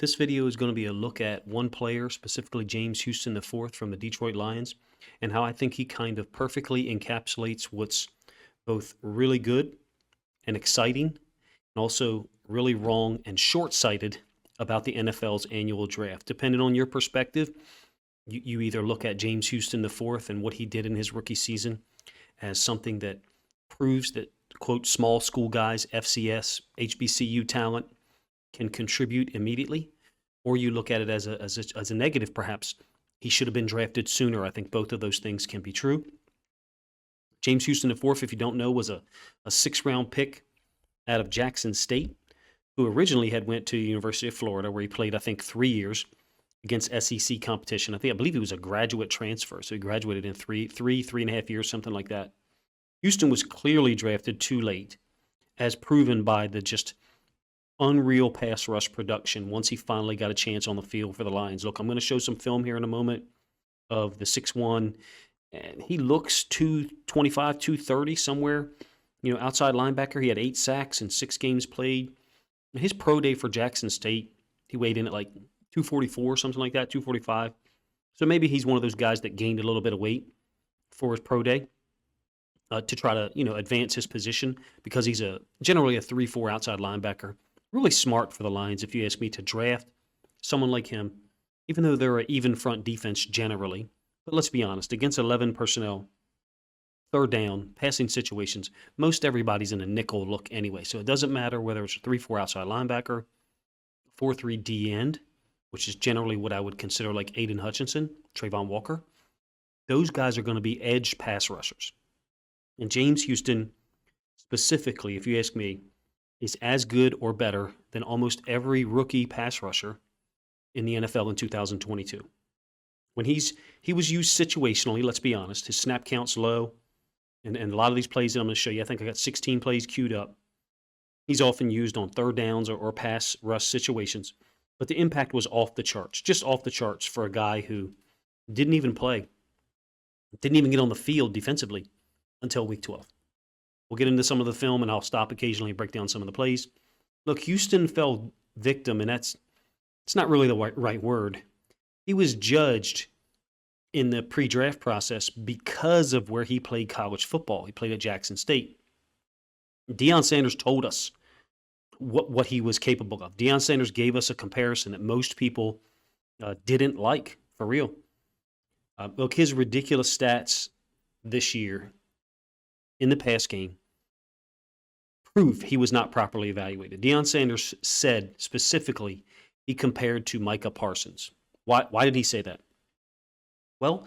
This video is going to be a look at one player, specifically James Houston IV from the Detroit Lions, and how I think he kind of perfectly encapsulates what's both really good and exciting, and also really wrong and short-sighted about the NFL's annual draft. Depending on your perspective, you either look at James Houston IV and what he did in his rookie season as something that proves that, quote, small school guys, FCS, HBCU talent can contribute immediately, or you look at it as a negative, perhaps. He should have been drafted sooner. I think both of those things can be true. James Houston IV, if you don't know, was a sixth-round pick out of Jackson State, who originally had went to the University of Florida, where he played, I think, 3 years against SEC competition. I believe he was a graduate transfer, so he graduated in three and a half years, something like that. Houston was clearly drafted too late, as proven by the just unreal pass rush production once he finally got a chance on the field for the Lions. Look, I'm going to show some film here in a moment of the 6'1", and he looks 225, 230, somewhere, outside linebacker. He had 8 sacks in 6 games played. His pro day for Jackson State, he weighed in at like 244, something like that, 245. So maybe he's one of those guys that gained a little bit of weight for his pro day to try to, advance his position, because he's generally a 3-4 outside linebacker. Really smart for the Lions, if you ask me, to draft someone like him, even though they're an even front defense generally. But let's be honest, against 11 personnel, third down, passing situations, most everybody's in a nickel look anyway. So it doesn't matter whether it's a 3-4 outside linebacker, 4-3 D end, which is generally what I would consider like Aiden Hutchinson, Trayvon Walker. Those guys are going to be edge pass rushers. And James Houston, specifically, if you ask me, is as good or better than almost every rookie pass rusher in the NFL in 2022. When he was used situationally, let's be honest, his snap count's low, and a lot of these plays that I'm going to show you, I think I got 16 plays queued up. He's often used on third downs or pass rush situations, but the impact was off the charts, just off the charts for a guy who didn't even play, didn't even get on the field defensively until week 12. We'll get into some of the film, and I'll stop occasionally and break down some of the plays. Look, Houston fell victim, and it's not really the right word. He was judged in the pre-draft process because of where he played college football. He played at Jackson State. Deion Sanders told us what he was capable of. Deion Sanders gave us a comparison that most people didn't like, for real. Look, his ridiculous stats this year in the pass game prove he was not properly evaluated. Deion Sanders said specifically he compared to Micah Parsons. Why did he say that? Well,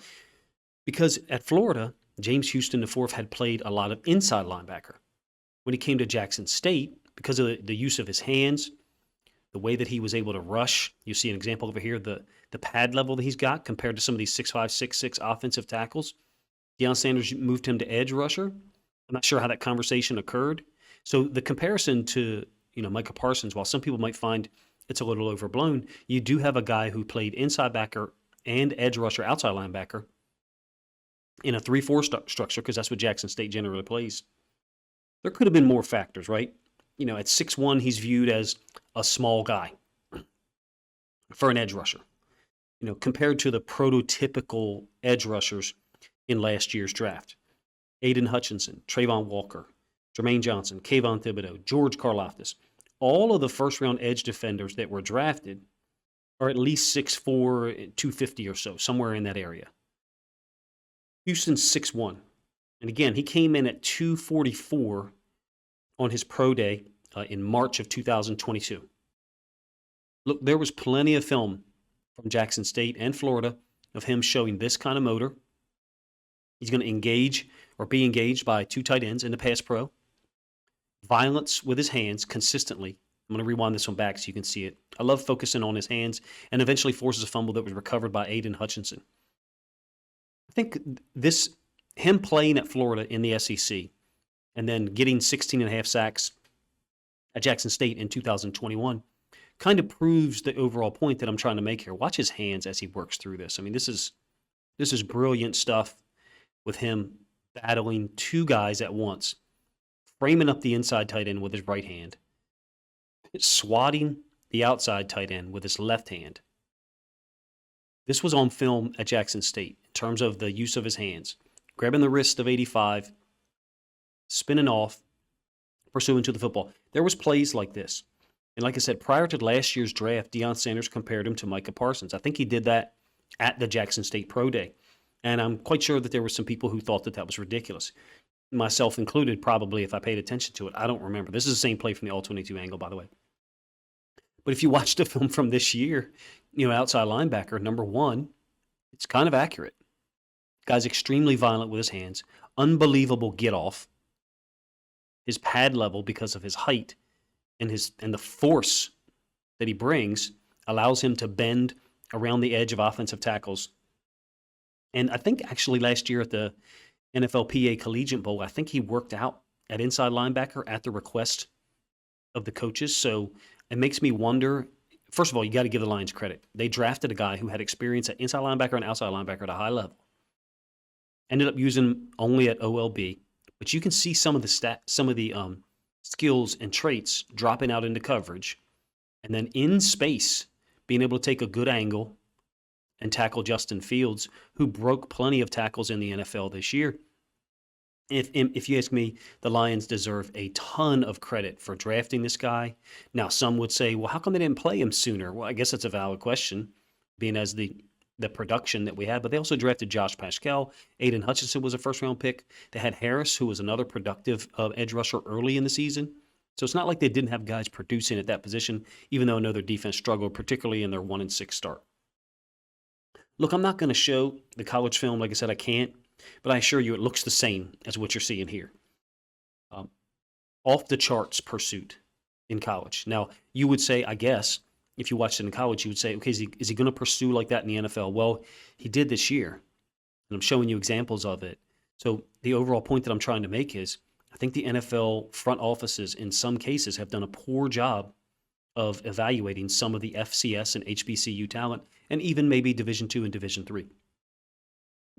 because at Florida, James Houston IV had played a lot of inside linebacker. When he came to Jackson State, because of the use of his hands, the way that he was able to rush, you see an example over here, the pad level that he's got compared to some of these 6'5", 6'6" offensive tackles. Deion Sanders moved him to edge rusher. I'm not sure how that conversation occurred. So the comparison to, Micah Parsons, while some people might find it's a little overblown, you do have a guy who played inside backer and edge rusher, outside linebacker, in a 3-4 structure, because that's what Jackson State generally plays. There could have been more factors, right? At 6'1", he's viewed as a small guy for an edge rusher, compared to the prototypical edge rushers in last year's draft. Aiden Hutchinson, Trayvon Walker, Jermaine Johnson, Kayvon Thibodeau, George Karlaftis. All of the first-round edge defenders that were drafted are at least 6'4", 250 or so, somewhere in that area. Houston's 6'1". And again, he came in at 244 on his pro day in March of 2022. Look, there was plenty of film from Jackson State and Florida of him showing this kind of motor. He's going to engage or be engaged by 2 tight ends in the pass pro. Violence with his hands consistently. I'm going to rewind this one back so you can see it. I love focusing on his hands, and eventually forces a fumble that was recovered by Aiden Hutchinson. I think him playing at Florida in the SEC and then getting 16.5 sacks at Jackson State in 2021 kind of proves the overall point that I'm trying to make here. Watch his hands as he works through this. I mean, this is brilliant stuff with him battling 2 guys at once, framing up the inside tight end with his right hand, swatting the outside tight end with his left hand. This was on film at Jackson State in terms of the use of his hands. Grabbing the wrist of 85, spinning off, pursuing to the football. There was plays like this. And like I said, prior to last year's draft, Deion Sanders compared him to Micah Parsons. I think he did that at the Jackson State Pro Day. And I'm quite sure that there were some people who thought that that was ridiculous. Myself included, probably, if I paid attention to it. I don't remember. This is the same play from the All-22 angle, by the way. But if you watch the film from this year, outside linebacker, number one, it's kind of accurate. Guy's extremely violent with his hands. Unbelievable get-off. His pad level, because of his height and the force that he brings, allows him to bend around the edge of offensive tackles. And I think actually last year at the NFLPA Collegiate Bowl, I think he worked out at inside linebacker at the request of the coaches. So it makes me wonder, first of all, you got to give the Lions credit. They drafted a guy who had experience at inside linebacker and outside linebacker at a high level. Ended up using only at OLB. But you can see some of the skills and traits dropping out into coverage. And then in space, being able to take a good angle and tackle Justin Fields, who broke plenty of tackles in the NFL this year. If you ask me, the Lions deserve a ton of credit for drafting this guy. Now, some would say, well, how come they didn't play him sooner? Well, I guess that's a valid question, being as the production that we had. But they also drafted Josh Paschal. Aiden Hutchinson was a first-round pick. They had Harris, who was another productive edge rusher early in the season. So it's not like they didn't have guys producing at that position, even though I know their defense struggled, particularly in their 1-6 start. Look, I'm not going to show the college film. Like I said, I can't. But I assure you it looks the same as what you're seeing here. Off-the-charts pursuit in college. Now, you would say, I guess, if you watched it in college, you would say, okay, is he going to pursue like that in the NFL? Well, he did this year, and I'm showing you examples of it. So the overall point that I'm trying to make is I think the NFL front offices in some cases have done a poor job of evaluating some of the FCS and HBCU talent, and even maybe Division II and Division III.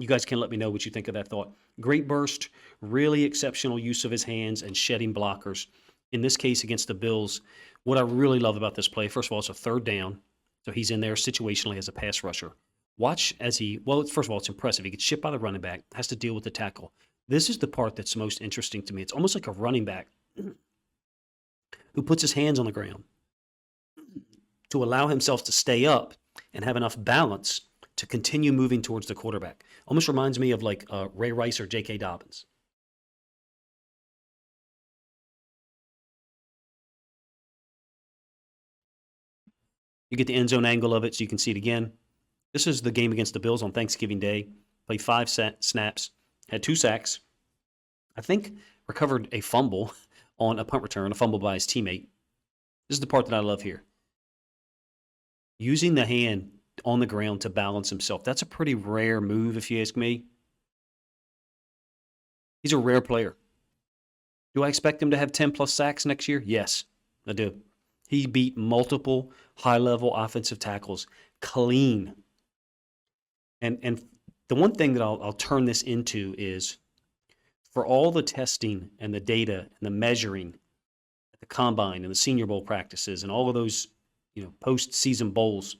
You guys can let me know what you think of that thought. Great burst, really exceptional use of his hands and shedding blockers. In this case against the Bills, what I really love about this play, first of all, it's a third down. So he's in there situationally as a pass rusher. Watch as first of all, it's impressive. He gets shipped by the running back, has to deal with the tackle. This is the part that's most interesting to me. It's almost like a running back who puts his hands on the ground to allow himself to stay up and have enough balance to continue moving towards the quarterback. Almost reminds me of like Ray Rice or J.K. Dobbins. You get the end zone angle of it so you can see it again. This is the game against the Bills on Thanksgiving Day. Played 5 snaps, had 2 sacks. I think recovered a fumble on a punt return, a fumble by his teammate. This is the part that I love here. Using the hand on the ground to balance himself. That's a pretty rare move, if you ask me. He's a rare player. Do I expect him to have 10-plus sacks next year? Yes, I do. He beat multiple high-level offensive tackles clean. And the one thing that I'll turn this into is for all the testing and the data and the measuring at the combine and the Senior Bowl practices and all of those, post-season bowls,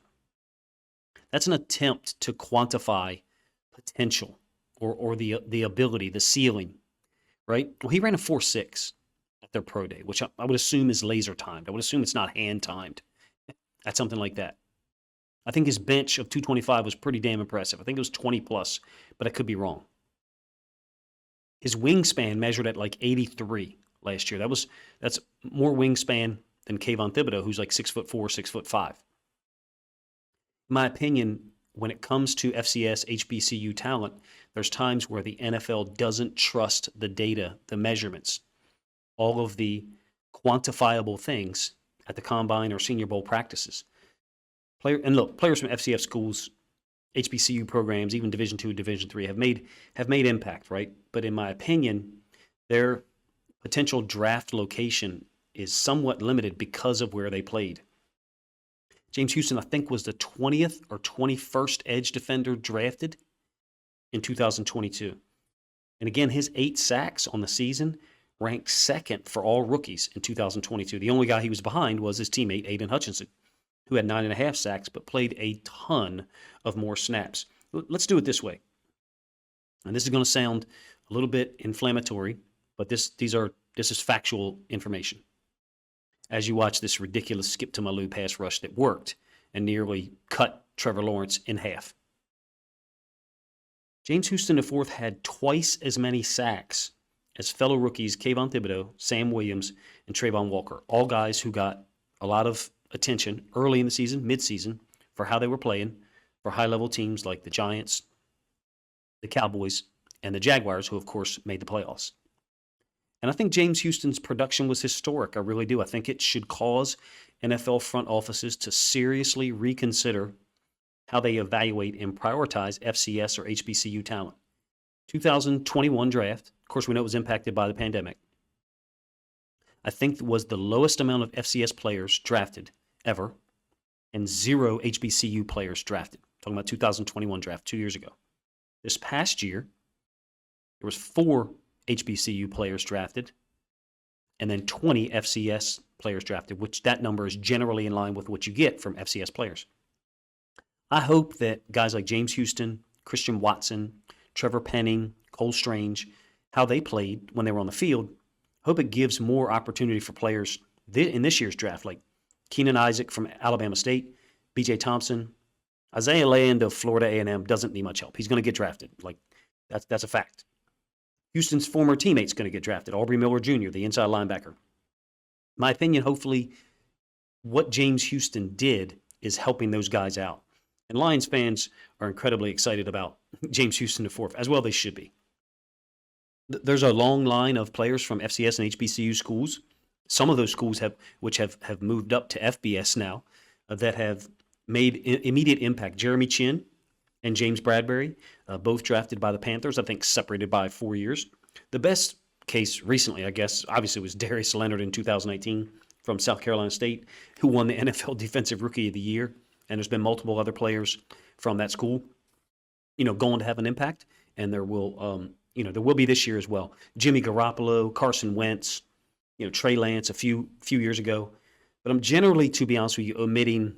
that's an attempt to quantify potential or the ability, the ceiling, right? Well, he ran a 4.6 at their pro day, which I would assume is laser timed. I would assume it's not hand timed at something like that. I think his bench of 225 was pretty damn impressive. I think it was 20 plus, but I could be wrong. His wingspan measured at like 83 last year. That's more wingspan than Kayvon Thibodeau, who's like 6'4", 6'5". In my opinion, when it comes to FCS, HBCU talent, there's times where the NFL doesn't trust the data, the measurements, all of the quantifiable things at the combine or Senior Bowl practices. Players from FCS schools, HBCU programs, even Division II, Division III have made impact, right? But in my opinion, their potential draft location is somewhat limited because of where they played. James Houston, I think, was the 20th or 21st edge defender drafted in 2022. And again, his 8 sacks on the season ranked second for all rookies in 2022. The only guy he was behind was his teammate, Aiden Hutchinson, who had 9.5 sacks but played a ton of more snaps. Let's do it this way. And this is going to sound a little bit inflammatory, but this is factual information. As you watch this ridiculous skip to Malou pass rush that worked and nearly cut Trevor Lawrence in half. James Houston IV had twice as many sacks as fellow rookies Kayvon Thibodeau, Sam Williams, and Trayvon Walker, all guys who got a lot of attention early in the season, mid-season, for how they were playing for high-level teams like the Giants, the Cowboys, and the Jaguars, who, of course, made the playoffs. And I think James Houston's production was historic. I really do. I think it should cause NFL front offices to seriously reconsider how they evaluate and prioritize FCS or HBCU talent. 2021 draft, of course, we know it was impacted by the pandemic, I think was the lowest amount of FCS players drafted ever and 0 HBCU players drafted. Talking about 2021 draft 2 years ago. This past year, there was 4 HBCU players drafted and then 20 FCS players drafted, which that number is generally in line with what you get from FCS players. I hope that guys like James Houston, Christian Watson, Trevor Penning, Cole Strange, how they played when they were on the field, hope it gives more opportunity for players in this year's draft, like Keenan Isaac from Alabama State, B.J. Thompson. Isaiah Land of Florida A&M doesn't need much help. He's going to get drafted. Like that's a fact. Houston's former teammate's going to get drafted, Aubrey Miller Jr., the inside linebacker. My opinion, hopefully, what James Houston did is helping those guys out. And Lions fans are incredibly excited about James Houston IV, as well they should be. There's a long line of players from FCS and HBCU schools. Some of those schools have moved up to FBS now that have made immediate impact. Jeremy Chin and James Bradbury, both drafted by the Panthers, I think separated by 4 years. The best case recently, I guess, obviously was Darius Leonard in 2018 from South Carolina State, who won the NFL Defensive Rookie of the Year. And there's been multiple other players from that school, going to have an impact. And there will be this year as well. Jimmy Garoppolo, Carson Wentz, Trey Lance a few years ago. But I'm generally, to be honest with you, omitting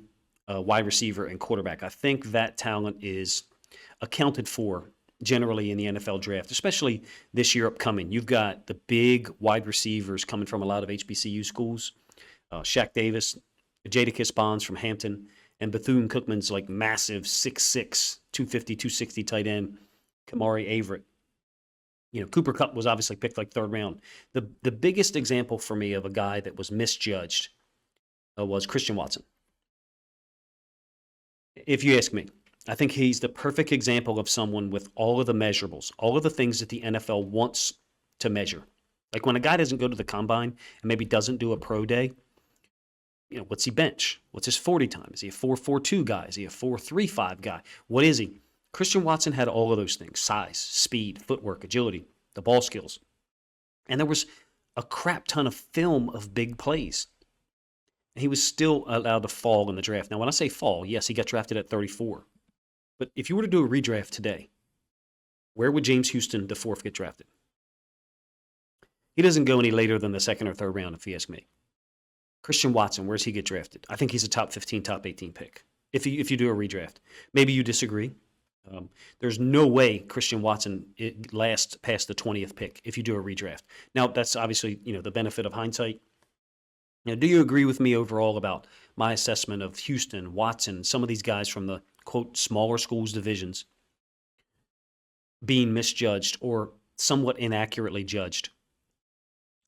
wide receiver and quarterback. I think that talent is accounted for generally in the NFL draft, especially this year upcoming. You've got the big wide receivers coming from a lot of HBCU schools. Shaq Davis, Jadakiss Bonds from Hampton, and Bethune-Cookman's like massive 6'6", 250, 260 tight end, Kamari Averett. Cooper Kupp was obviously picked like third round. The biggest example for me of a guy that was misjudged was Christian Watson. If you ask me, I think he's the perfect example of someone with all of the measurables, all of the things that the NFL wants to measure. Like when a guy doesn't go to the combine and maybe doesn't do a pro day, what's he bench? What's his 40 time? Is he a 4.42 guy? Is he a 4.35 guy? What is he? Christian Watson had all of those things: size, speed, footwork, agility, the ball skills. And there was a crap ton of film of big plays. He was still allowed to fall in the draft. Now, when I say fall, yes, he got drafted at 34. But if you were to do a redraft today, where would James Houston IV get drafted? He doesn't go any later than the second or third round, if you ask me. Christian Watson, where's he get drafted? I think he's a top 15, top 18 pick. If you do a redraft. Maybe you disagree. There's no way Christian Watson lasts past the 20th pick if you do a redraft. Now, that's obviously, the benefit of hindsight. Now, do you agree with me overall about my assessment of Houston, Watson, some of these guys from the, quote, smaller schools divisions being misjudged or somewhat inaccurately judged?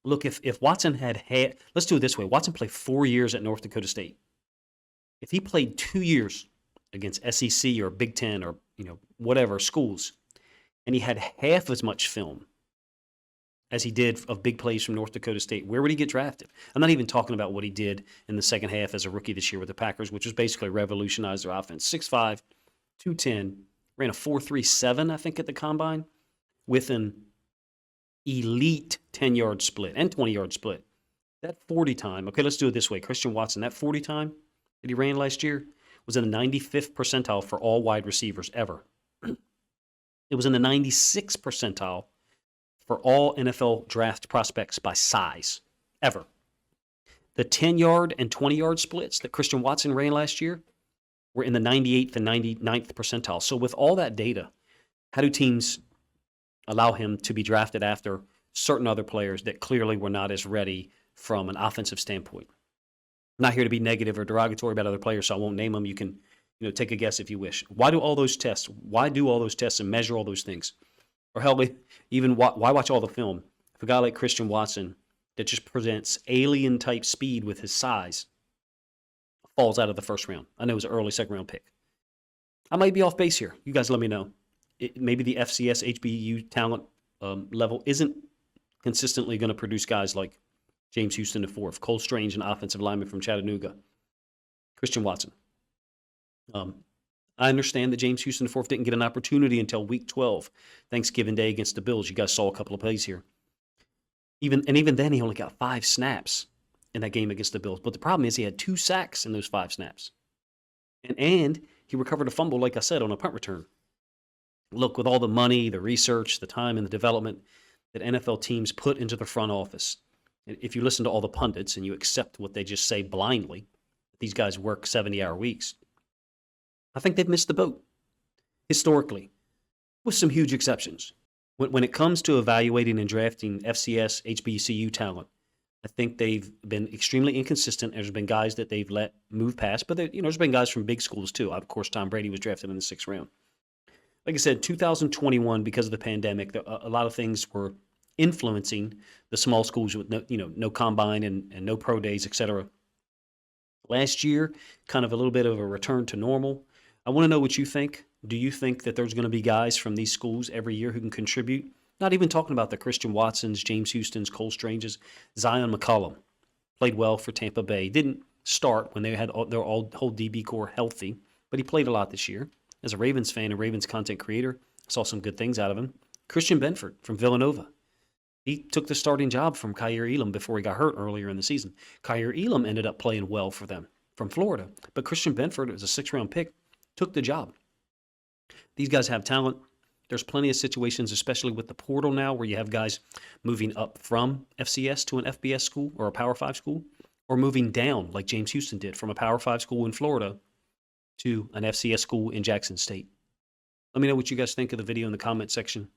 Look, if Watson had, let's do it this way. Watson played 4 years at North Dakota State. If he played 2 years against SEC or Big Ten or, whatever schools, and he had half as much film as he did of big plays from North Dakota State, where would he get drafted? I'm not even talking about what he did in the second half as a rookie this year with the Packers, which was basically revolutionized their offense. 6'5", 210, ran a 4.37, I think, at the combine, with an elite 10-yard split and 20-yard split. That 40 time, okay, let's do it this way. Christian Watson, that 40 time that he ran last year was in the 95th percentile for all wide receivers ever. It was in the 96th percentile for all NFL draft prospects by size ever. The 10-yard and 20-yard splits that Christian Watson ran last year were in the 98th and 99th percentile. So with all that data, how do teams allow him to be drafted after certain other players that clearly were not as ready from an offensive standpoint? I'm not here to be negative or derogatory about other players, so I won't name them. You can, take a guess if you wish. Why do all those tests? Why do all those tests and measure all those things? Or hell, even why watch all the film? If a guy like Christian Watson that just presents alien-type speed with his size falls out of the first round. I know it was an early second-round pick. I might be off base here. You guys let me know. Maybe the FCS, HBCU talent level isn't consistently going to produce guys like James Houston IV, Cole Strange, an offensive lineman from Chattanooga, Christian Watson. I understand that James Houston IV didn't get an opportunity until Week 12, Thanksgiving Day against the Bills. You guys saw a couple of plays here. Even then, he only got 5 snaps in that game against the Bills. But the problem is he had 2 sacks in those 5 snaps. And he recovered a fumble, like I said, on a punt return. Look, with all the money, the research, the time, and the development that NFL teams put into the front office, if you listen to all the pundits and you accept what they just say blindly, these guys work 70-hour weeks, I think they've missed the boat, historically, with some huge exceptions. When it comes to evaluating and drafting FCS, HBCU talent, I think they've been extremely inconsistent. There's been guys that they've let move past, but there's been guys from big schools too. Of course, Tom Brady was drafted in the 6th round. Like I said, 2021, because of the pandemic, a lot of things were influencing the small schools with no combine and no pro days, etc. Last year, kind of a little bit of a return to normal. I want to know what you think. Do you think that there's going to be guys from these schools every year who can contribute? Not even talking about the Christian Watsons, James Houstons, Cole Stranges. Zion McCollum played well for Tampa Bay. Didn't start when they had their whole DB core healthy, but he played a lot this year. As a Ravens fan and Ravens content creator, I saw some good things out of him. Christian Benford from Villanova. He took the starting job from Kaiir Elam before he got hurt earlier in the season. Kaiir Elam ended up playing well for them from Florida, but Christian Benford, as a 6th-round pick, took the job. These guys have talent. There's plenty of situations, especially with the portal now, where you have guys moving up from FCS to an FBS school or a Power 5 school, or moving down like James Houston did from a Power 5 school in Florida to an FCS school in Jackson State. Let me know what you guys think of the video in the comment section.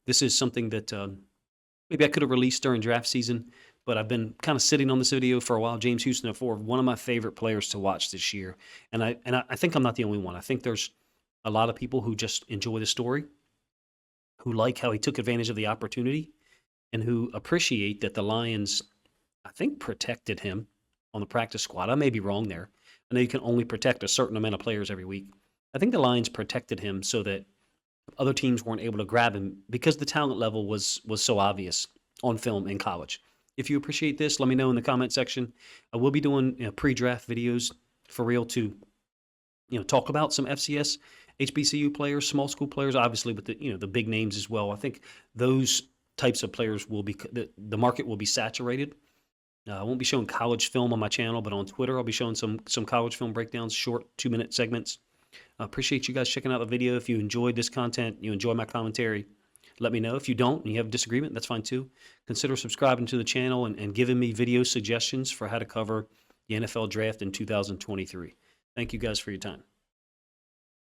This is something that maybe I could have released during draft season, but I've been kind of sitting on this video for a while. James Houston IV, one of my favorite players to watch this year. And I think I'm not the only one. I think there's a lot of people who just enjoy the story, who like how he took advantage of the opportunity, and who appreciate that the Lions, I think, protected him on the practice squad. I may be wrong there. I know you can only protect a certain amount of players every week. I think the Lions protected him so that other teams weren't able to grab him because the talent level was so obvious on film in college. If you appreciate this, let me know in the comment section. I will be doing pre-draft videos for real to talk about some FCS, HBCU players, small school players, obviously with the big names as well. I think those types of players will be the market will be saturated. I won't be showing college film on my channel, but on Twitter I'll be showing some college film breakdowns, short 2-minute segments. I appreciate you guys checking out the video. If you enjoyed this content, you enjoy my commentary, let me know. If you don't and you have a disagreement, that's fine too. Consider subscribing to the channel and giving me video suggestions for how to cover the NFL draft in 2023. Thank you guys for your time.